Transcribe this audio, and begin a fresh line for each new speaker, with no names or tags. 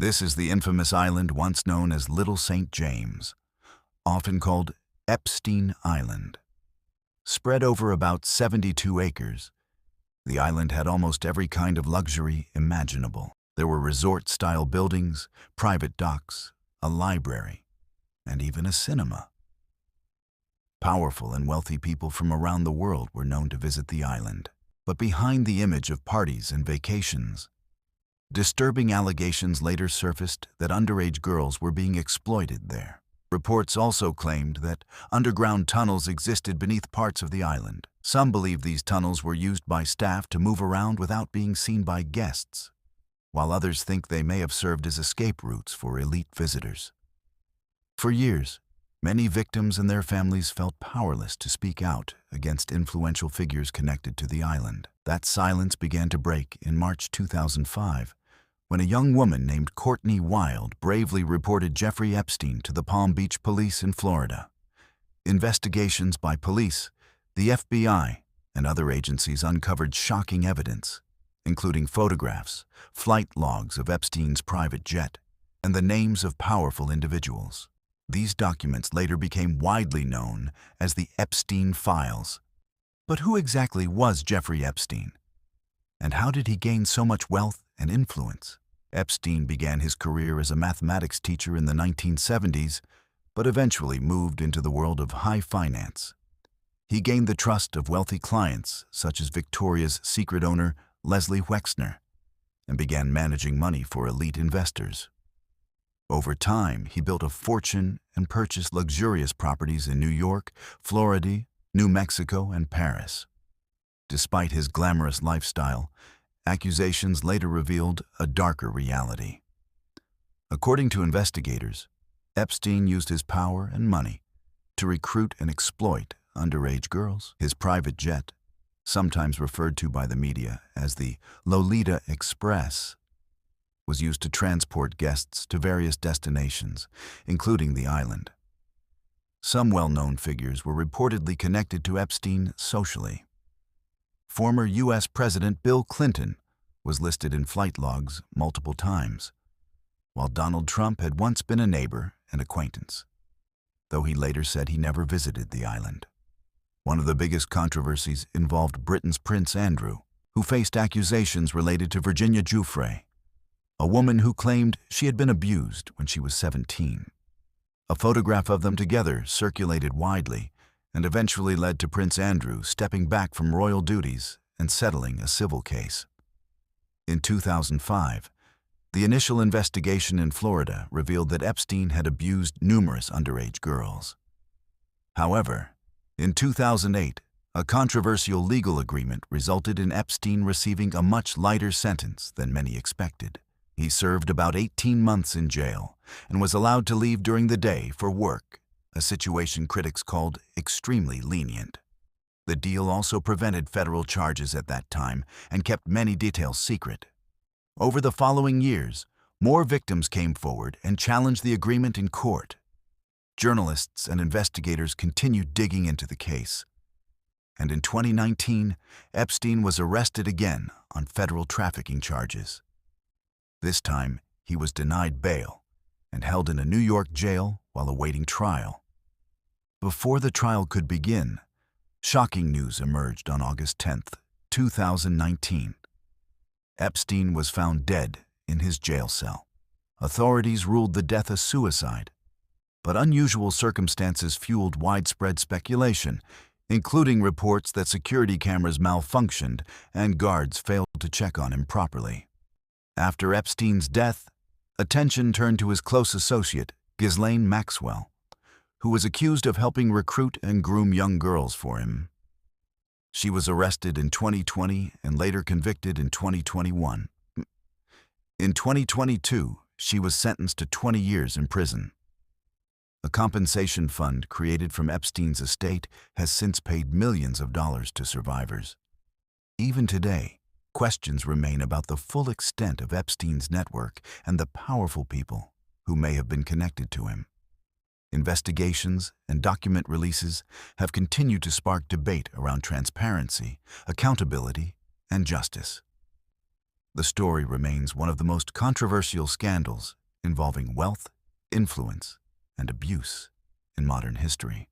This is the infamous island once known as Little St. James, often called Epstein Island. Spread over about 72 acres, the island had almost every kind of luxury imaginable. There were resort-style buildings, private docks, a library, and even a cinema. Powerful and wealthy people from around the world were known to visit the island. But behind the image of parties and vacations, disturbing allegations later surfaced that underage girls were being exploited there. Reports also claimed that underground tunnels existed beneath parts of the island. Some believe these tunnels were used by staff to move around without being seen by guests, while others think they may have served as escape routes for elite visitors. For years, many victims and their families felt powerless to speak out against influential figures connected to the island. That silence began to break in March 2005, when a young woman named Courtney Wild bravely reported Jeffrey Epstein to the Palm Beach police in Florida. Investigations by police, the FBI, and other agencies uncovered shocking evidence, including photographs, flight logs of Epstein's private jet, and the names of powerful individuals. These documents later became widely known as the Epstein Files. But who exactly was Jeffrey Epstein? And how did he gain so much wealth and influence? Epstein began his career as a mathematics teacher in the 1970s, but eventually moved into the world of high finance. He gained the trust of wealthy clients, such as Victoria's Secret owner Leslie Wexner, and began managing money for elite investors. Over time, he built a fortune and purchased luxurious properties in New York, Florida, New Mexico, and Paris. Despite his glamorous lifestyle, accusations later revealed a darker reality. According to investigators, Epstein used his power and money to recruit and exploit underage girls. His private jet, sometimes referred to by the media as the Lolita Express, was used to transport guests to various destinations, including the island. Some well-known figures were reportedly connected to Epstein socially. Former U.S. President Bill Clinton was listed in flight logs multiple times, while Donald Trump had once been a neighbor and acquaintance, though he later said he never visited the island. One of the biggest controversies involved Britain's Prince Andrew, who faced accusations related to Virginia Giuffre, a woman who claimed she had been abused when she was 17. A photograph of them together circulated widely and eventually led to Prince Andrew stepping back from royal duties and settling a civil case. In 2005, the initial investigation in Florida revealed that Epstein had abused numerous underage girls. However, in 2008, a controversial legal agreement resulted in Epstein receiving a much lighter sentence than many expected. He served about 18 months in jail and was allowed to leave during the day for work, a situation critics called extremely lenient. The deal also prevented federal charges at that time and kept many details secret. Over the following years, more victims came forward and challenged the agreement in court. Journalists and investigators continued digging into the case. And in 2019, Epstein was arrested again on federal trafficking charges. This time, he was denied bail and held in a New York jail while awaiting trial. Before the trial could begin, shocking news emerged on August 10, 2019. Epstein was found dead in his jail cell. Authorities ruled the death a suicide, but unusual circumstances fueled widespread speculation, including reports that security cameras malfunctioned and guards failed to check on him properly. After Epstein's death, attention turned to his close associate, Ghislaine Maxwell, who was accused of helping recruit and groom young girls for him. She was arrested in 2020 and later convicted in 2021. In 2022, she was sentenced to 20 years in prison. A compensation fund created from Epstein's estate has since paid millions of dollars to survivors. Even today, questions remain about the full extent of Epstein's network and the powerful people who may have been connected to him. Investigations and document releases have continued to spark debate around transparency, accountability, and justice. the story remains one of the most controversial scandals involving wealth, influence, and abuse in modern history.